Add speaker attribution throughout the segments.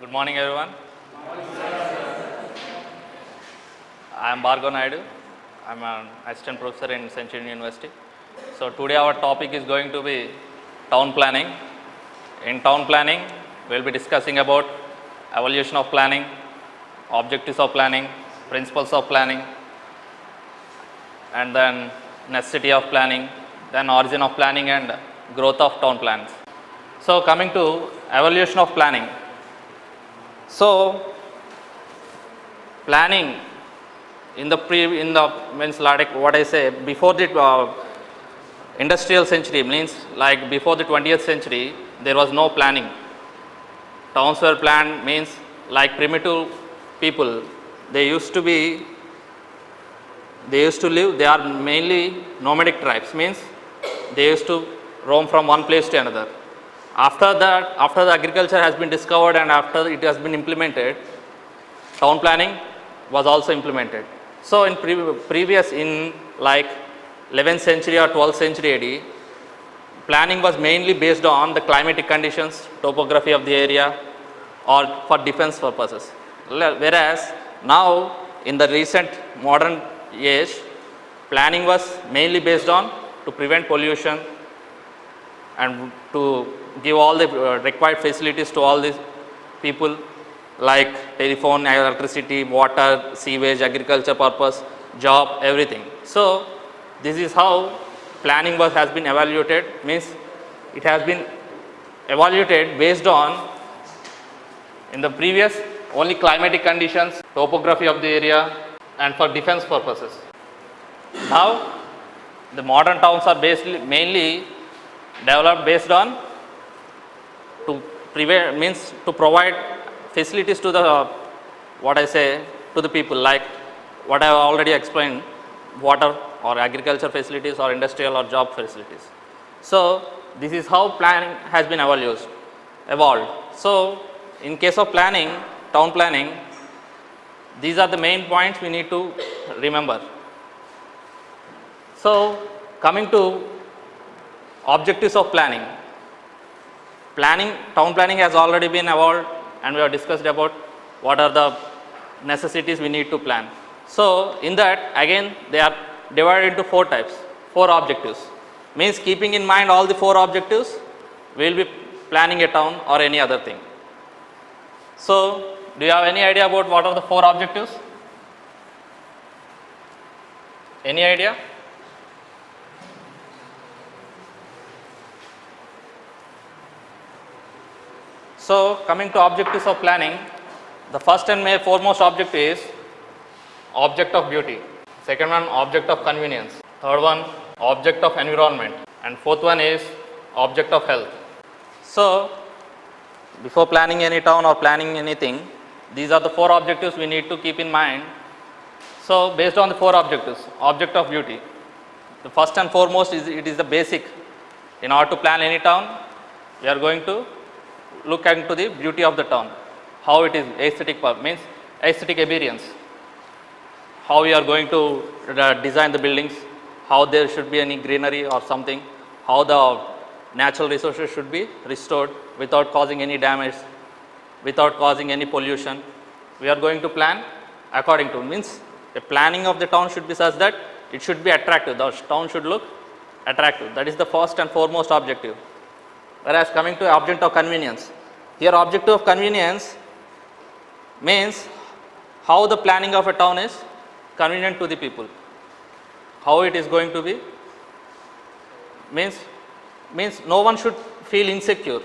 Speaker 1: Good morning, everyone. I am Bhargav Naidu. I am an assistant professor in Central University. So today our topic is going to be town planning. In town planning, we will be discussing about evolution of planning, objectives of planning, principles of planning, and then necessity of planning, then origin of planning and growth of town plans. So coming to evolution of planning. So planning in the means like what I say before the industrial century, means like before the 20th century there was no planning. Towns were planned, means like primitive people, they used to live, they are mainly nomadic tribes, means they used to roam from one place to another. After that, after the agriculture has been discovered and after it has been implemented, town planning was also implemented. So in previous, in like 11th century or 12th century AD, planning was mainly based on the climatic conditions, topography of the area, or for defense purposes. Whereas now in the recent modern age, planning was mainly based on to prevent pollution and to give all the required facilities to all these people like telephone, electricity, water, sewage, agriculture purpose, job, everything. So this is how planning has been evaluated, means it has been evaluated based on in the previous only climatic conditions, topography of the area and for defense purposes. Now the modern towns are mainly developed based on to prevent, means to provide facilities to the what I say to the people, like what I have already explained, water or agriculture facilities or industrial or job facilities. So this is how planning has been evolved. So in case of planning, town planning, these are the main points we need to remember. So coming to objectives of planning. Town planning has already been evolved and we have discussed about what are the necessities we need to plan. So in that again they are divided into four types, four objectives. Means keeping in mind all the four objectives, we will be planning a town or any other thing. So do you have any idea about what are the four objectives? Any idea? So coming to objectives of planning, the first and foremost objective is object of beauty. Second one, object of convenience. Third one, object of environment. And fourth one is object of health. So before planning any town or planning anything, these are the four objectives we need to keep in mind. So based on the four objectives, object of beauty. The first and foremost is it is the basic. In order to plan any town, we are going to look into the beauty of the town, how it is aesthetic, means aesthetic appearance, how we are going to design the buildings, how there should be any greenery or something, how the natural resources should be restored without causing any damage, without causing any pollution. We are going to plan according to, means the planning of the town should be such that it should be attractive, the town should look attractive. That is the first and foremost objective. Whereas coming to object of convenience, here objective of convenience means how the planning of a town is convenient to the people, how it is going to be, means no one should feel insecure.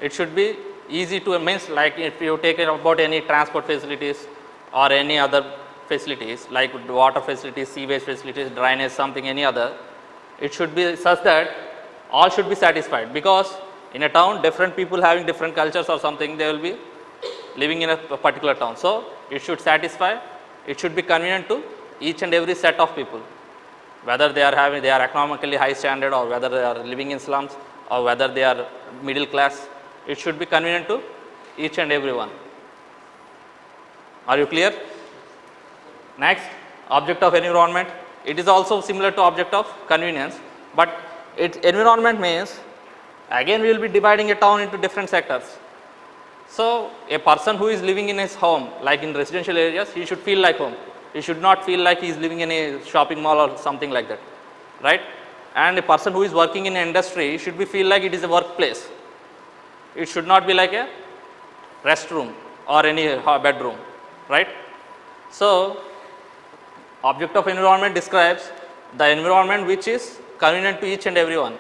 Speaker 1: It should be easy to, means like if you take about any transport facilities or any other facilities like water facilities, sewage facilities, drainage, something, any other, it should be such that all should be satisfied, because in a town different people having different cultures or something, they will be living in a particular town. So it should satisfy, it should be convenient to each and every set of people, whether they are economically high standard or whether they are living in slums or whether they are middle class, it should be convenient to each and everyone. Are you clear? Next, object of environment. It is also similar to object of convenience, but its environment means again we will be dividing a town into different sectors. So a person who is living in his home, like in residential areas, he should feel like home. He should not feel like he is living in a shopping mall or something like that, right? And a person who is working in an industry should be feel like it is a workplace. It should not be like a restroom or any bedroom, right? So object of environment describes the environment which is convenient to each and everyone,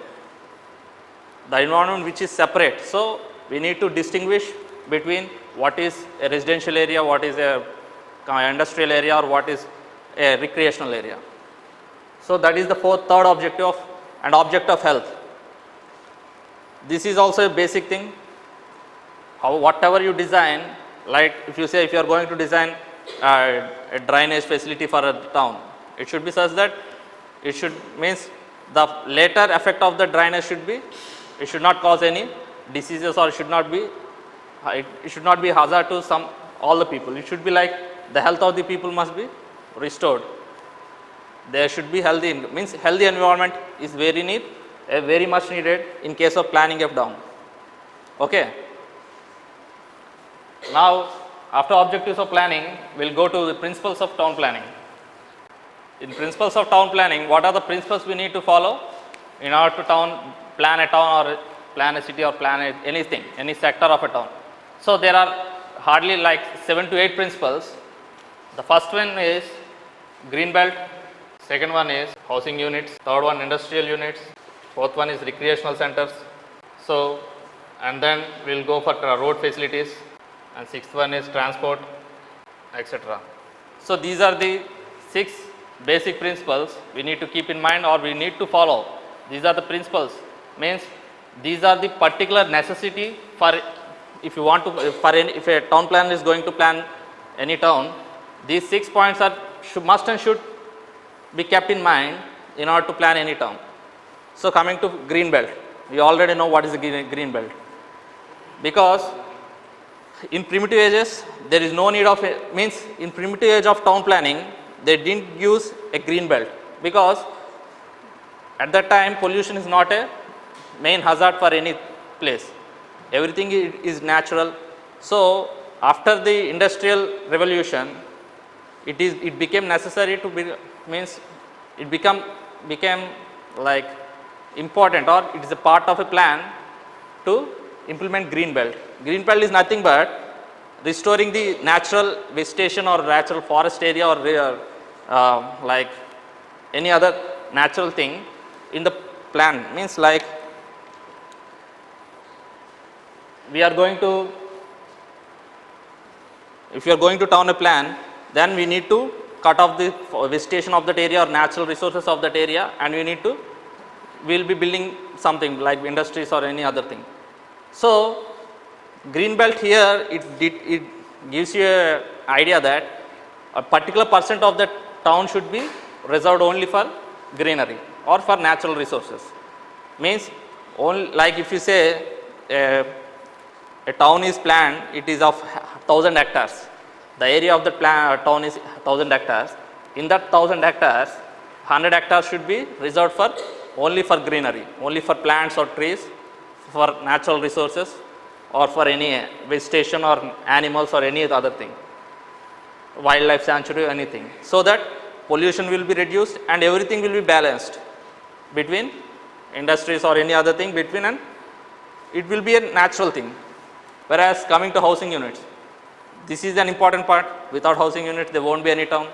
Speaker 1: the environment which is separate. So we need to distinguish between what is a residential area, what is a industrial area, or what is a recreational area. So that is the third objective of, and object of health. This is also a basic thing. How whatever you design, like if you say if you are going to design a drainage facility for a town, it should be such that it should means the later effect of the drainage should be, it should not cause any diseases, or it should not be hazard to all the people. It should be like the health of the people must be restored. There should be healthy, means healthy environment is very much needed in case of planning of town. Okay. Now after objectives of planning, we will go to the principles of town planning. In principles of town planning, what are the principles we need to follow in order to plan a town or plan a city or plan anything, any sector of a town? So there are hardly like 7 to 8 principles. The first one is green belt, second one is housing units, third one industrial units, fourth one is recreational centers. So, and then we will go for road facilities, and sixth one is transport, etc. So these are the 6 basic principles we need to keep in mind, or we need to follow. These are the principles, means these are the particular necessity for, if you want to, if a town planner is going to plan any town, these 6 points are must and should be kept in mind in order to plan any town. So coming to green belt, we already know what is a green belt, because in primitive ages there is no need of means in primitive age of town planning they didn't use a green belt, because at that time pollution is not a main hazard for any place, everything is natural. So after the industrial revolution, it became necessary to be, means it became like important, or it is a part of a plan to implement green belt. Green belt is nothing but restoring the natural vegetation or natural forest area, or like any other natural thing in the plan. Means like we are going to, if you are going to town a plan, then we need to cut off the vegetation of that area or natural resources of that area, and we will be building something like industries or any other thing. So green belt here, it gives you an idea that a particular percent of the town should be reserved only for greenery or for natural resources. Means only, like if you say a town is planned, it is of 1000 hectares. The area of the town is 1000 hectares. In that 1000 hectares, 100 hectares should be reserved for only for greenery, only for plants or trees, for natural resources, or for any vegetation or animals or any other thing, wildlife sanctuary, anything, so that pollution will be reduced and everything will be balanced between industries or any other thing between, and it will be a natural thing. Whereas coming to housing units, this is an important part. Without housing units there won't be any town.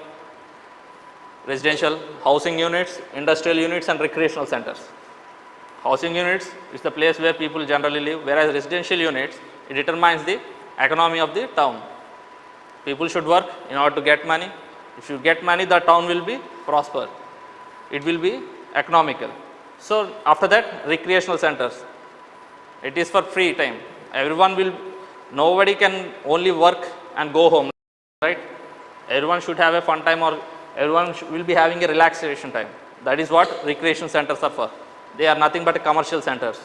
Speaker 1: Residential, housing units, industrial units, and recreational centers. Housing units is the place where people generally live, whereas residential units, it determines the economy of the town. People should work in order to get money. If you get money, the town will be prosper. It will be economical. So after that, recreational centers. It is for free time. Nobody can only work and go home, right? Everyone should have a fun time, or everyone will be having a relaxation time. That is what recreation centers are for. They are nothing but commercial centers.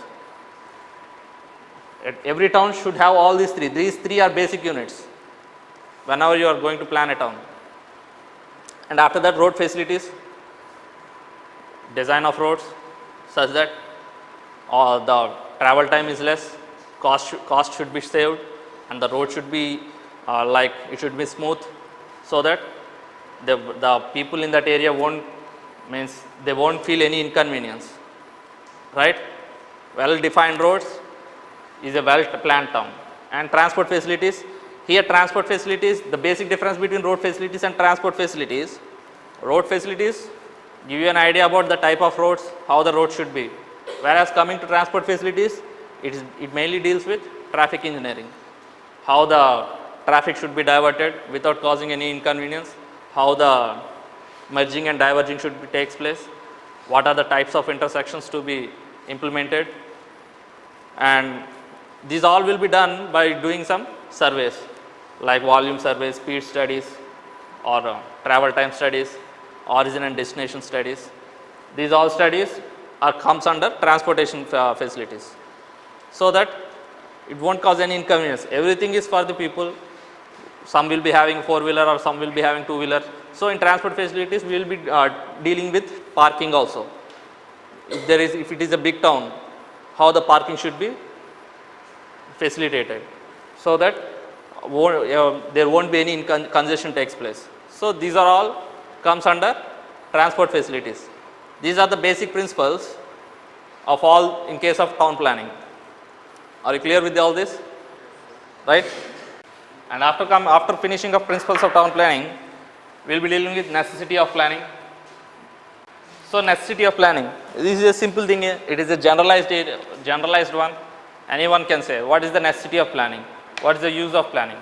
Speaker 1: Every town should have all these three. These three are basic units whenever you are going to plan a town. And after that, road facilities, design of roads such that the travel time is less, cost should be saved, and the road should be like it should be smooth, so that the people in that area won't feel any inconvenience, right? Well defined roads is a well planned town. And transport facilities, here transport facilities, the basic difference between road facilities and transport facilities, road facilities give you an idea about the type of roads, how the road should be, whereas coming to transport facilities, it mainly deals with traffic engineering, how the traffic should be diverted without causing any inconvenience, how the merging and diverging should be takes place, what are the types of intersections to be implemented, and these all will be done by doing some surveys like volume surveys, speed studies, or travel time studies, origin and destination studies. These all studies comes under transportation facilities, so that it won't cause any inconvenience. Everything is for the people. Some will be having 4-wheeler or some will be having 2-wheeler. So in transport facilities, we will be dealing with parking also. If it is a big town, how the parking should be facilitated, so that there won't be any congestion takes place. So these are all comes under transport facilities. These are the basic principles of all in case of town planning. Are you clear with all this? Right? And after finishing of principles of town planning, we will be dealing with necessity of planning. So necessity of planning, this is a simple thing. It is a generalized one. Anyone can say, what is the necessity of planning? What is the use of planning?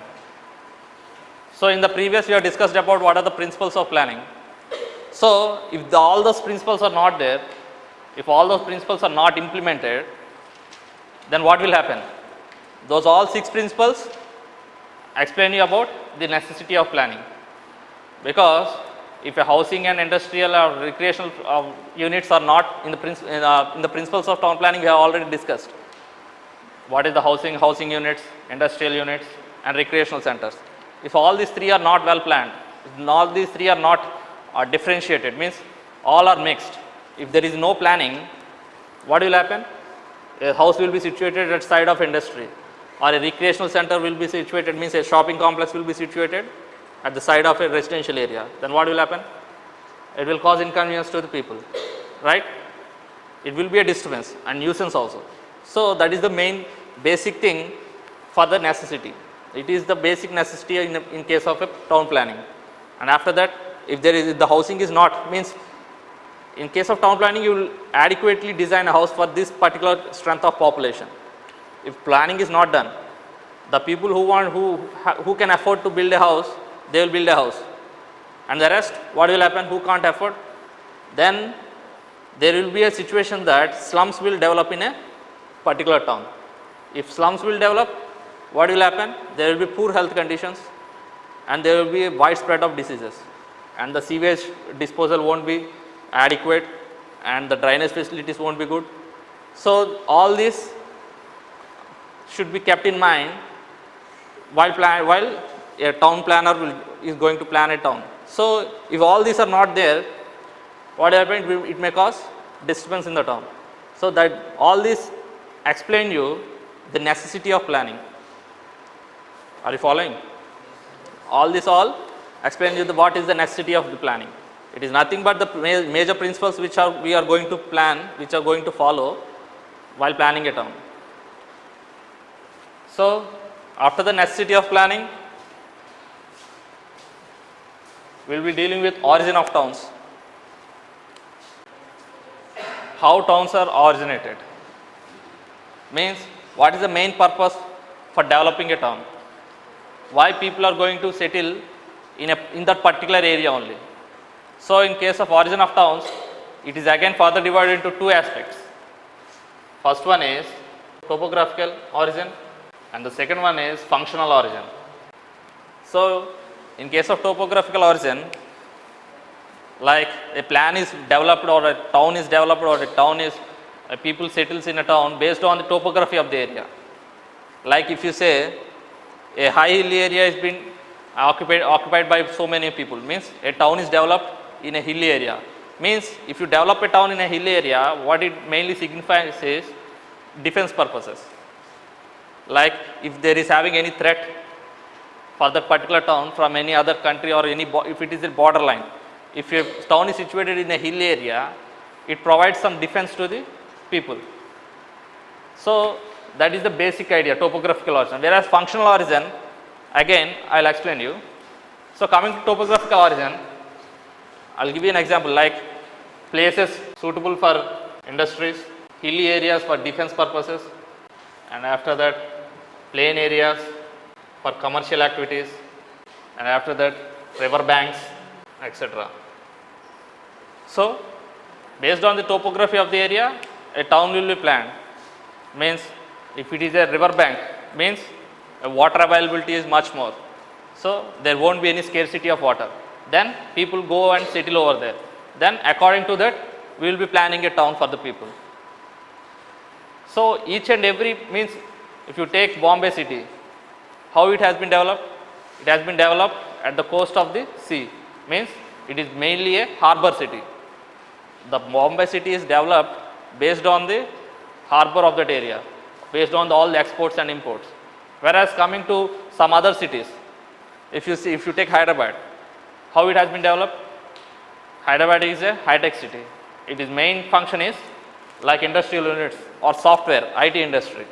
Speaker 1: So in the previous we have discussed about what are the principles of planning. So if all those principles are not there, if all those principles are not implemented, then what will happen? Those all 6 principles explain you about the necessity of planning. Because if a housing and industrial or recreational units are not in the principles of town planning, we have already discussed. What is the housing units, industrial units, and recreational centers. If all these 3 are not well planned, if all these 3 are not differentiated, means all are mixed. If there is no planning, what will happen? A house will be situated at side of industry, or a recreational center will be situated, means a shopping complex will be situated at the side of a residential area. Then what will happen? It will cause inconvenience to the people, right? It will be a disturbance and nuisance also. So that is the main basic thing for the necessity. It is the basic necessity in case of a town planning. And after that, if the housing is not, means in case of town planning, you will adequately design a house for this particular strength of population. If planning is not done, the people who can afford to build a house, they will build a house, and the rest, what will happen? Who can't afford? Then there will be a situation that slums will develop in a particular town. If slums will develop, what will happen? There will be poor health conditions, and there will be a widespread of diseases, and the sewage disposal won't be adequate, and the drainage facilities won't be good. So all this should be kept in mind while a town planner is going to plan a town. So if all these are not there, what happens? It may cause disturbance in the town. So that all this explain you the necessity of planning. Are you following? All explain you what is the necessity of the planning. It is nothing but the major principles which we are going to plan, which are going to follow while planning a town. So after the necessity of planning, we will be dealing with origin of towns. How towns are originated. Means what is the main purpose for developing a town. Why people are going to settle in that particular area only. So in case of origin of towns, it is again further divided into 2 aspects. First one is topographical origin, and the second one is functional origin. So in case of topographical origin, like a plan is developed or a town is developed or people settles in a town based on the topography of the area. Like if you say a high hill area has been occupied by so many people, means a town is developed in a hilly area. Means if you develop a town in a hilly area, what it mainly signifies is defense purposes. Like if there is having any threat for that particular town from any other country or if it is a borderline. If your town is situated in a hill area, it provides some defense to the people. So that is the basic idea, topographical origin. Whereas functional origin, again I will explain you. So coming to topographical origin, I will give you an example like places suitable for industries, hilly areas for defense purposes, and after that plain areas for commercial activities, and after that river banks, etc. So based on the topography of the area, a town will be planned. Means if it is a river bank, means water availability is much more. So there won't be any scarcity of water. Then people go and settle over there. Then according to that, we will be planning a town for the people. So each and every means, if you take Bombay city, how it has been developed? It has been developed at the coast of the sea. Means it is mainly a harbour city. The Bombay city is developed based on the harbour of that area, based on all the exports and imports. Whereas coming to some other cities, if you take Hyderabad, how it has been developed? Hyderabad is a high-tech city. Its main function is like industrial units or software, IT industry.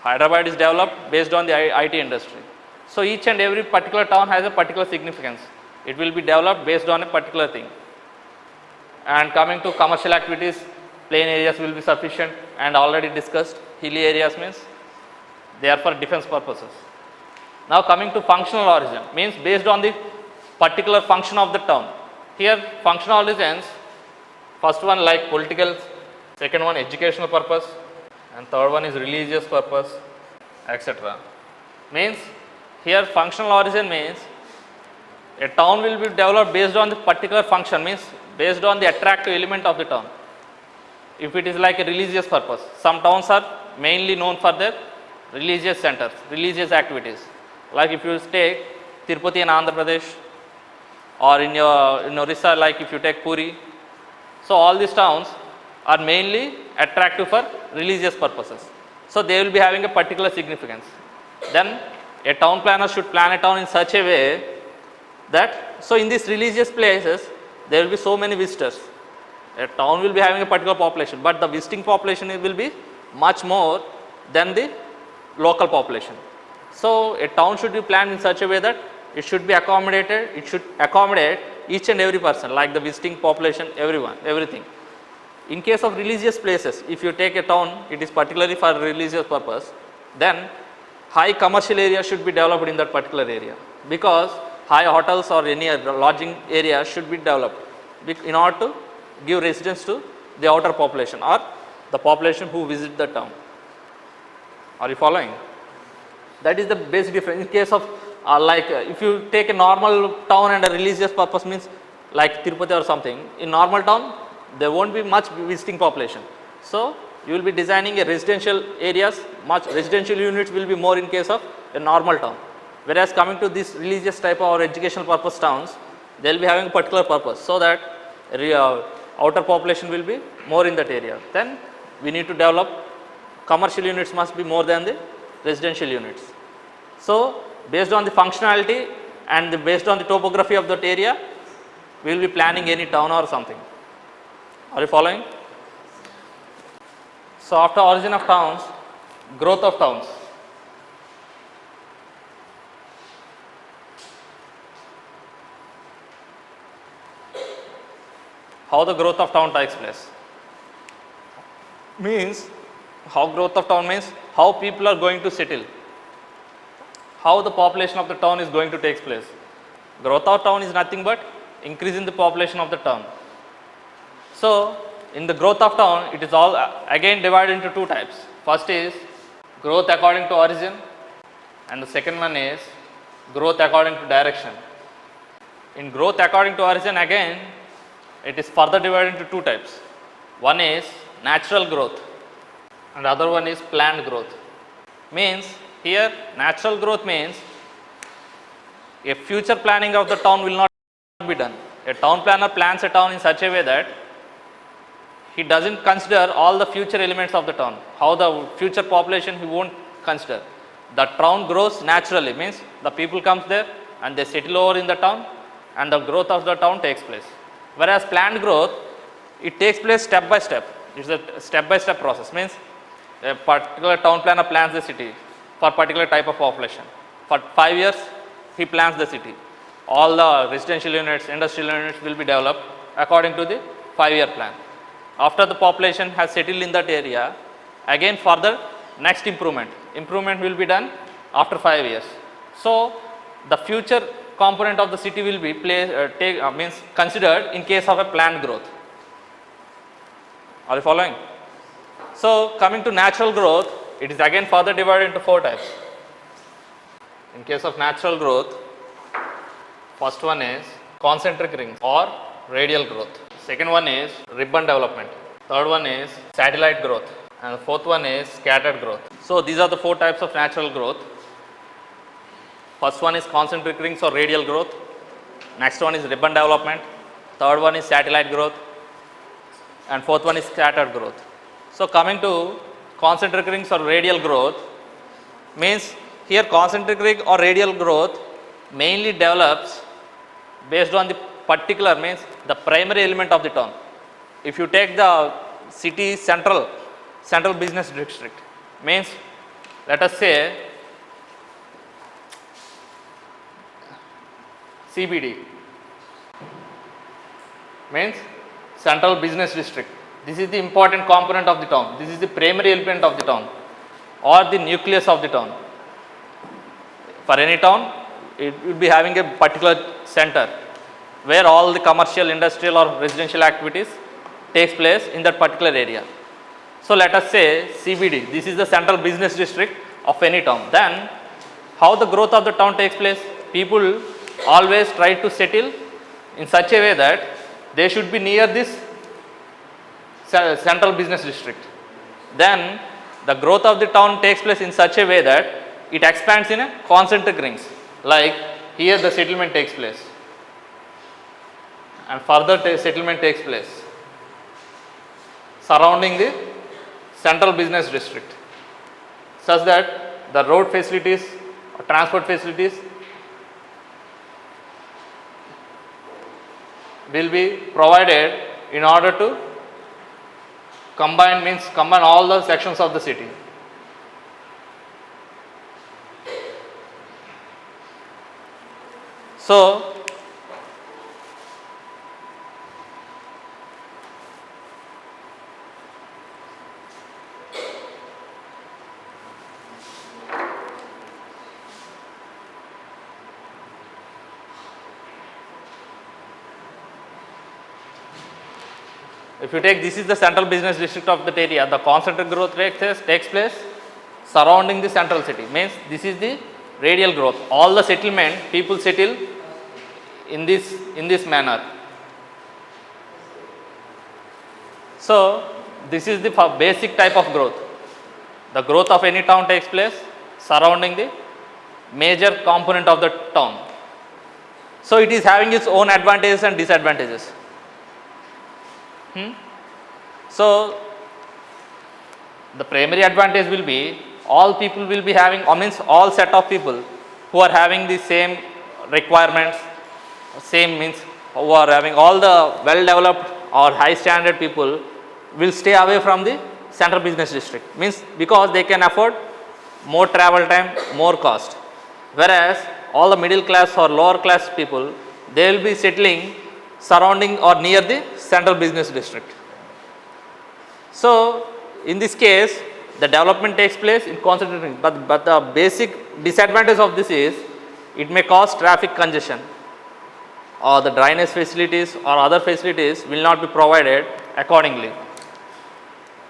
Speaker 1: Hyderabad is developed based on the IT industry. So each and every particular town has a particular significance. It will be developed based on a particular thing. And coming to commercial activities, plain areas will be sufficient, and already discussed hilly areas means they are for defense purposes. Now coming to functional origin, means based on the particular function of the town. Here functional origins, first one like political, second one educational purpose, and third one is religious purpose, etc. Means here functional origin means a town will be developed based on the particular function, means based on the attractive element of the town. If it is like a religious purpose, some towns are mainly known for their religious centers, religious activities. Like if you take Tirupati in Andhra Pradesh, or in Odisha, like if you take Puri. So all these towns are mainly attractive for religious purposes. So they will be having a particular significance. Then a town planner should plan a town in such a way that, so in these religious places, there will be so many visitors. A town will be having a particular population, but the visiting population will be much more than the local population. So a town should be planned in such a way that it should be accommodated, it should accommodate each and every person, like the visiting population, everyone, everything. In case of religious places, if you take a town, it is particularly for religious purpose, then high commercial area should be developed in that particular area, because high hotels or any lodging area should be developed in order to give residence to the outer population or the population who visit the town. Are you following? That is the basic difference. In case of if you take a normal town and a religious purpose, means like Tirupati or something, in normal town there won't be much visiting population. So you will be designing a residential areas, much residential units will be more in case of a normal town. Whereas coming to this religious type or educational purpose towns, they will be having a particular purpose, so that outer population will be more in that area. Then we need to develop commercial units must be more than the residential units. So based on the functionality and based on the topography of that area, we will be planning any town or something. Are you following? So after origin of towns, growth of towns. How the growth of town takes place? Means how growth of town means how people are going to settle, how the population of the town is going to take place. Growth of town is nothing but increasing the population of the town. So in the growth of town, it is all again divided into two types. First is growth according to origin, and the second one is growth according to direction. In growth according to origin, again it is further divided into two types. One is natural growth and the other one is planned growth. Means here natural growth means a future planning of the town will not be done. A town planner plans a town in such a way that he doesn't consider all the future elements of the town, how the future population he won't consider. The town grows naturally, means the people comes there and they settle over in the town and the growth of the town takes place. Whereas planned growth, it takes place step by step. It's a step by step process, means a particular town planner plans the city for particular type of population. For 5 years, he plans the city. All the residential units, industrial units will be developed according to the 5-year plan. After the population has settled in that area, again further next improvement will be done after 5 years. So, the future component of the city will be means considered in case of a planned growth. Are you following? So, coming to natural growth, it is again further divided into 4 types. In case of natural growth, first one is concentric rings or radial growth. Second one is ribbon development. Third one is satellite growth. And the fourth one is scattered growth. So, these are the 4 types of natural growth. First one is concentric rings or radial growth. Next one is ribbon development. Third one is satellite growth. And fourth one is scattered growth. So, coming to concentric rings or radial growth, means here concentric ring or radial growth mainly develops based on the particular, means the primary element of the town. If you take the city central business district, means let us say CBD, means central business district. This is the important component of the town. This is the primary element of the town or the nucleus of the town. For any town, it will be having a particular center where all the commercial, industrial or residential activities takes place in that particular area. So, let us say CBD, this is the central business district of any town. Then how the growth of the town takes place? People always try to settle in such a way that they should be near this central business district. Then the growth of the town takes place in such a way that it expands in a concentric rings, like here the settlement takes place and further settlement takes place surrounding the central business district, such that the road facilities or transport facilities will be provided in order to combine all the sections of the city. So, if you take, this is the central business district of that area, the concentric growth takes place surrounding the central city, means this is the radial growth. All the settlement, people settle in this manner. So, this is the basic type of growth. The growth of any town takes place surrounding the major component of the town. So, it is having its own advantages and disadvantages. So, the primary advantage will be all people will be having, or means all set of people who are having the same requirements, same means who are having all the well developed or high standard people will stay away from the central business district, means because they can afford more travel time, more cost. Whereas all the middle class or lower class people, they will be settling surrounding or near the central business district. So, in this case, the development takes place in concentrating, but the basic disadvantage of this is it may cause traffic congestion, or the drainage facilities or other facilities will not be provided accordingly.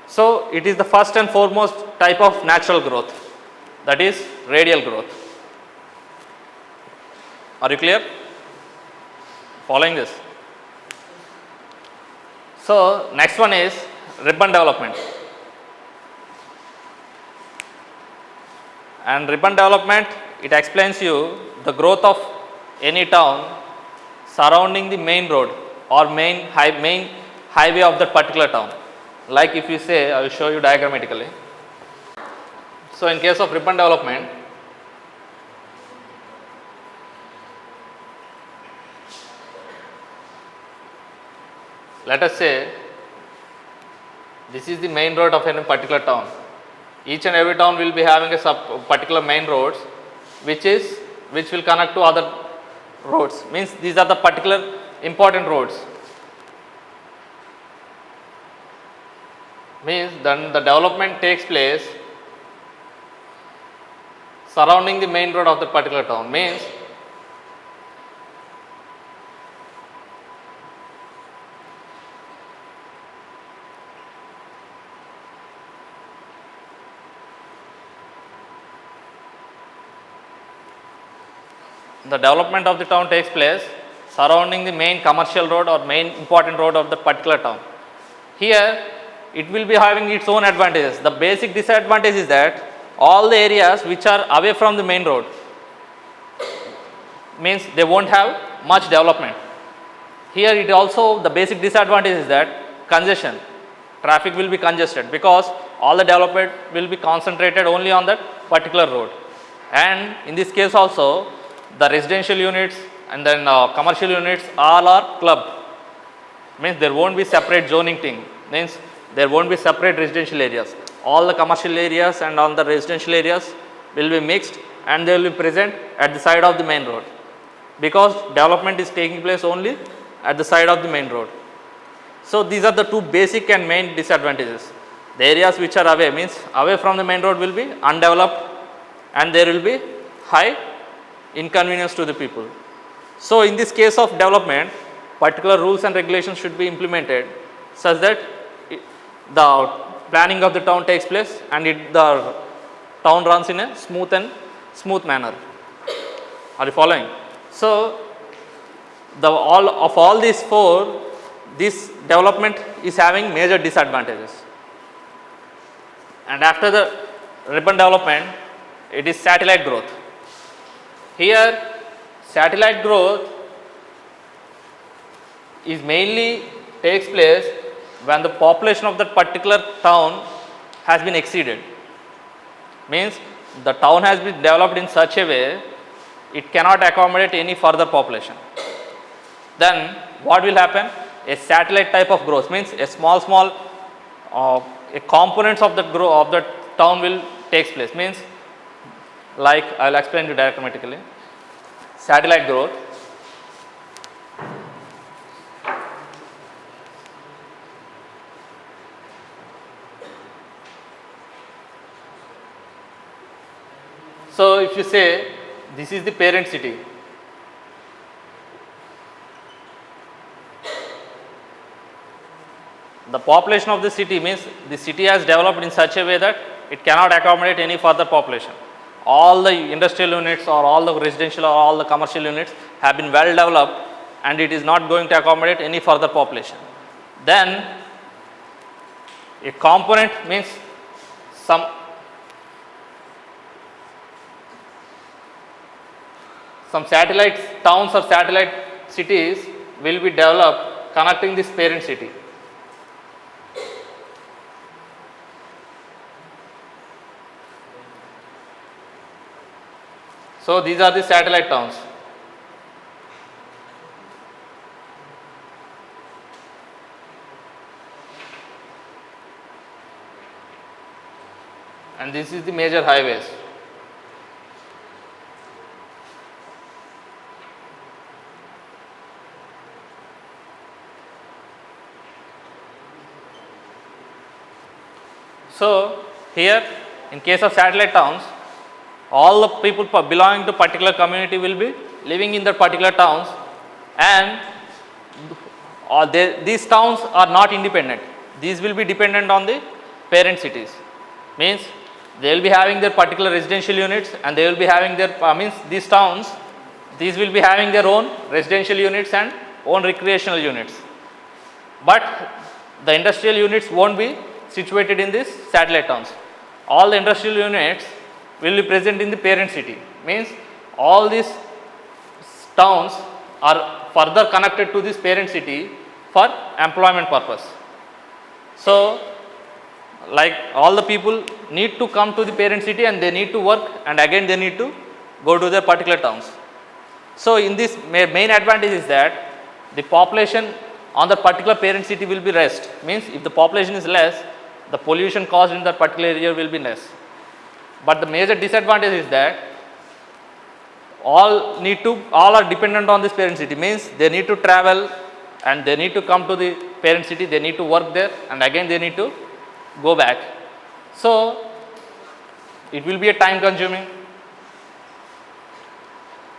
Speaker 1: So, it is the first and foremost type of natural growth, that is radial growth. Are you clear? Following this? So, next one is ribbon development. And ribbon development, it explains you the growth of any town surrounding the main road or main highway of that particular town. Like if you say, I will show you diagrammatically. So in case of urban development, let us say this is the main road of any particular town. Each and every town will be having a particular main roads which will connect to other roads, means these are the particular important roads. Means then the development takes place surrounding the main road of the particular town, means the development of the town takes place surrounding the main commercial road or main important road of the particular town. Here it will be having its own advantages. The basic disadvantage is that all the areas which are away from the main road, means they won't have much development. Here it also, the basic disadvantage is that congestion, traffic will be congested because all the development will be concentrated only on that particular road. And in this case also, the residential units and then commercial units all are clubbed, means there won't be separate zoning thing, means there won't be separate residential areas. All the commercial areas and all the residential areas will be mixed and they will be present at the side of the main road, because development is taking place only at the side of the main road. So these are the two basic and main disadvantages. The areas which are away, means away from the main road, will be undeveloped and there will be high inconvenience to the people. So in this case of development, particular rules and regulations should be implemented such that the planning of the town takes place and the town runs in a smooth manner. Are you following? So all these four, this development is having major disadvantages. And after the urban development, it is satellite growth. Here satellite growth is mainly takes place when the population of that particular town has been exceeded. Means the town has been developed in such a way it cannot accommodate any further population. Then what will happen? A satellite type of growth, means a small a components of that growth of that town will takes place. Means like I will explain to you diagrammatically. Satellite growth. So if you say this is the parent city, the population of the city, means the city has developed in such a way that it cannot accommodate any further population. All the industrial units or all the residential or all the commercial units have been well developed and it is not going to accommodate any further population. Then a component, means some satellite towns or satellite cities will be developed connecting this parent city. So these are the satellite towns. And this is the major highways. So here in case of satellite towns, all the people belonging to particular community will be living in that particular towns, and these towns are not independent. These will be dependent on the parent cities. Means they will be having their particular residential units and they will be having their means these towns, these will be having their own residential units and own recreational units. But the industrial units won't be situated in these satellite towns. All the industrial units will be present in the parent city. Means all these towns are further connected to this parent city for employment purpose. So like all the people need to come to the parent city and they need to work, and again they need to go to their particular towns. So in this main advantage is that the population on the particular parent city will be less. Means if the population is less, the pollution caused in that particular area will be less. But the major disadvantage is that all are dependent on this parent city. Means they need to travel and they need to come to the parent city, they need to work there, and again they need to go back. So it will be a time consuming,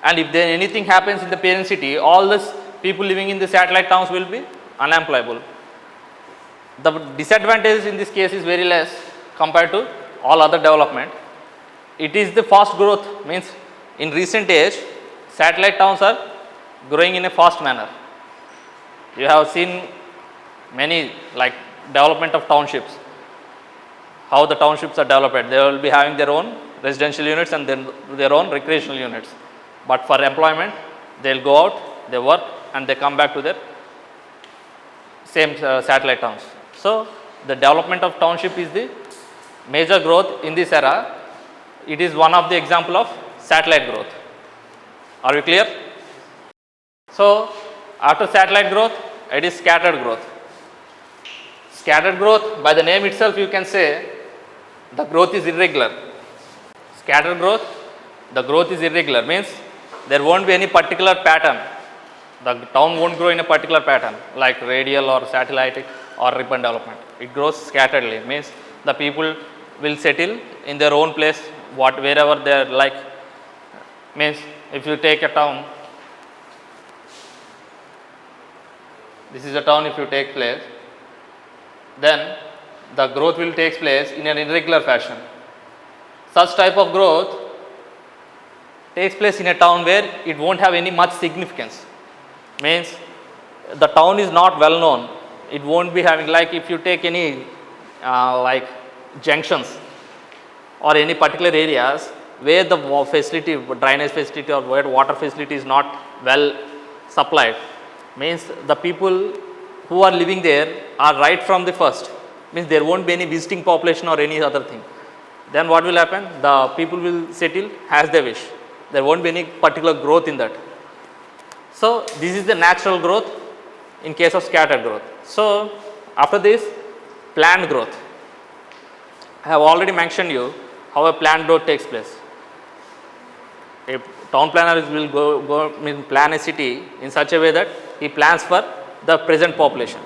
Speaker 1: and if there anything happens in the parent city, all these people living in the satellite towns will be unemployable. The disadvantage in this case is very less compared to all other development. It is the fast growth, means in recent age satellite towns are growing in a fast manner. You have seen many like development of townships, how the townships are developed. They will be having their own residential units and then their own recreational units. But for employment, they will go out, they work, and they come back to their same satellite towns. So the development of township is the major growth in this era. It is one of the example of satellite growth. Are we clear? So after satellite growth, it is scattered growth. Scattered growth, by the name itself you can say the growth is irregular. Scattered growth, the growth is irregular, means there won't be any particular pattern. The town won't grow in a particular pattern like radial or satellite or ribbon development. It grows scatteredly, means the people will settle in their own place, wherever they are like. Means if you take a town, this is a town if you take place, then the growth will take place in an irregular fashion. Such type of growth takes place in a town where it won't have any much significance. Means the town is not well known. It won't be having, like if you take any like junctions or any particular areas where the facility, drainage facility or where water facility is not well supplied, means the people who are living there are right from the first, means there won't be any visiting population or any other thing. Then what will happen? The people will settle as they wish. There won't be any particular growth in that. So this is the natural growth in case of scattered growth. So after this, planned growth. I have already mentioned you how a planned growth takes place. A town planner will plan a city in such a way that he plans for the present population.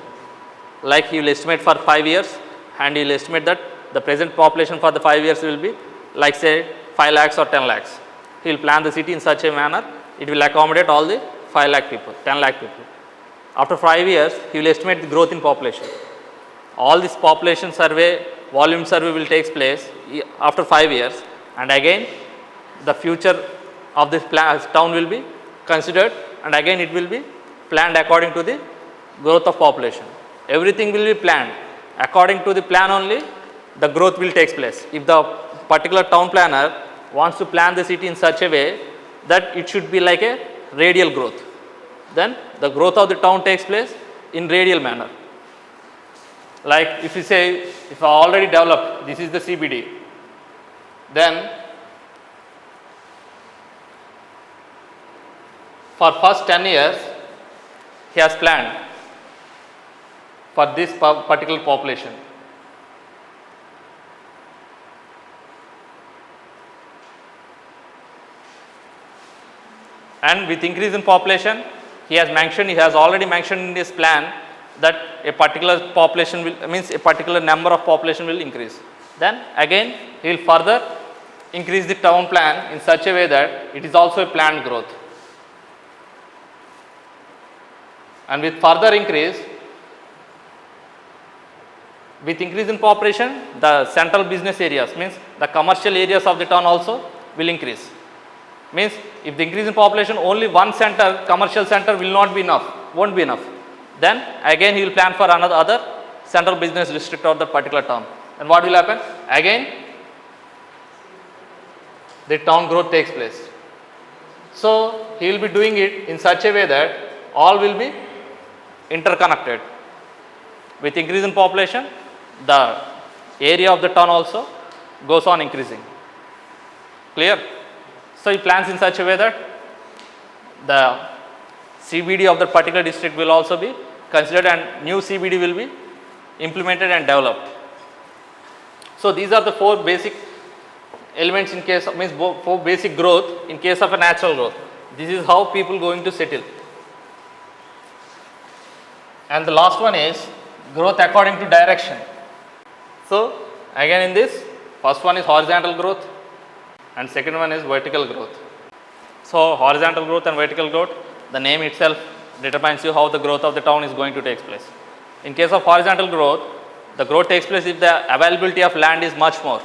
Speaker 1: Like he will estimate for 5 years, and he will estimate that the present population for the 5 years will be like say 5 lakhs or 10 lakhs. He will plan the city in such a manner it will accommodate all the 5 lakh people, 10 lakh people. After 5 years, he will estimate the growth in population. All this population survey, volume survey will take place after 5 years, and again the future of this town will be considered, and again it will be planned according to the growth of population. Everything will be planned. According to the plan only, the growth will take place. If the particular town planner wants to plan the city in such a way that it should be like a radial growth, then the growth of the town takes place in radial manner. Like if you say, if I already developed, this is the CBD, then for first 10 years he has planned for this particular population. And with increase in population, he has already mentioned in his plan that a particular population will, means a particular number of population will increase. Then again he will further increase the town plan in such a way that it is also a planned growth. And with further increase, with increase in population, the central business areas, means the commercial areas of the town also will increase. Means if the increase in population, only one center, commercial center will not be enough, won't be enough. Then again he will plan for other central business district of the particular town. And what will happen? Again the town growth takes place. So he will be doing it in such a way that all will be interconnected. With increase in population, the area of the town also goes on increasing. Clear? So he plans in such a way that the CBD of the particular district will also be considered and new CBD will be implemented and developed. So these are the 4 basic elements in case of, means 4 basic growth in case of a natural growth. This is how people going to settle. And the last one is growth according to direction. So again in this, first one is horizontal growth and second one is vertical growth. So horizontal growth and vertical growth, the name itself determines you how the growth of the town is going to take place. In case of horizontal growth, the growth takes place if the availability of land is much more.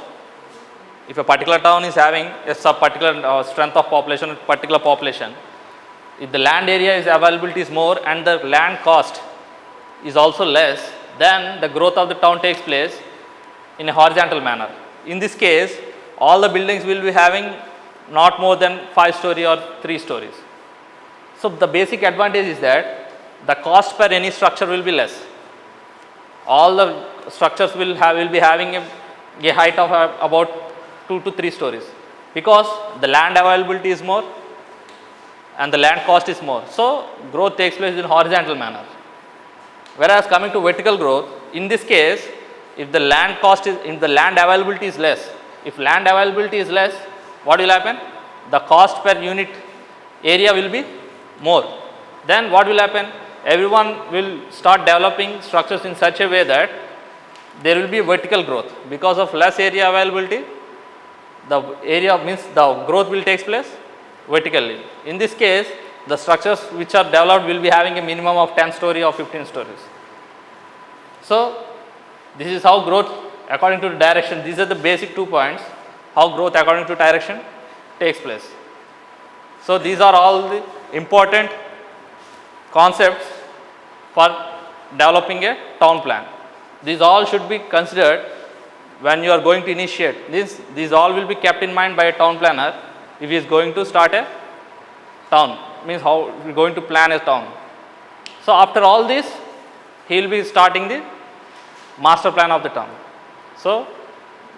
Speaker 1: If a particular town is having a particular strength of population, particular population, if the land area is availability is more and the land cost is also less, then the growth of the town takes place in a horizontal manner. In this case, all the buildings will be having not more than 5-story or 3 stories. So the basic advantage is that the cost per any structure will be less. All the structures will be having a height of about 2 to 3 stories because the land availability is more and the land cost is more. So growth takes place in horizontal manner. Whereas coming to vertical growth, in this case, if the land availability is less, if land availability is less, what will happen? The cost per unit area will be more. Then what will happen? Everyone will start developing structures in such a way that there will be vertical growth. Because of less area availability, the growth will take place vertically. In this case, the structures which are developed will be having a minimum of 10 story or 15 stories. So this is how growth according to the direction, these are the basic 2 points, how growth according to direction takes place. So these are all the important concepts for developing a town plan. These all should be considered when you are going to initiate. These all will be kept in mind by a town planner if he is going to start a town, means how we are going to plan a town. So after all this, he will be starting the master plan of the town. So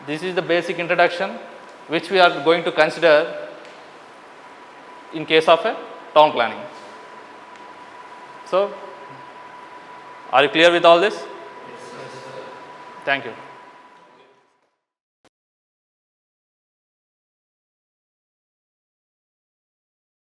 Speaker 1: this is the basic introduction which we are going to consider in case of a town planning. So are you clear with all this? Yes, sir. Thank you.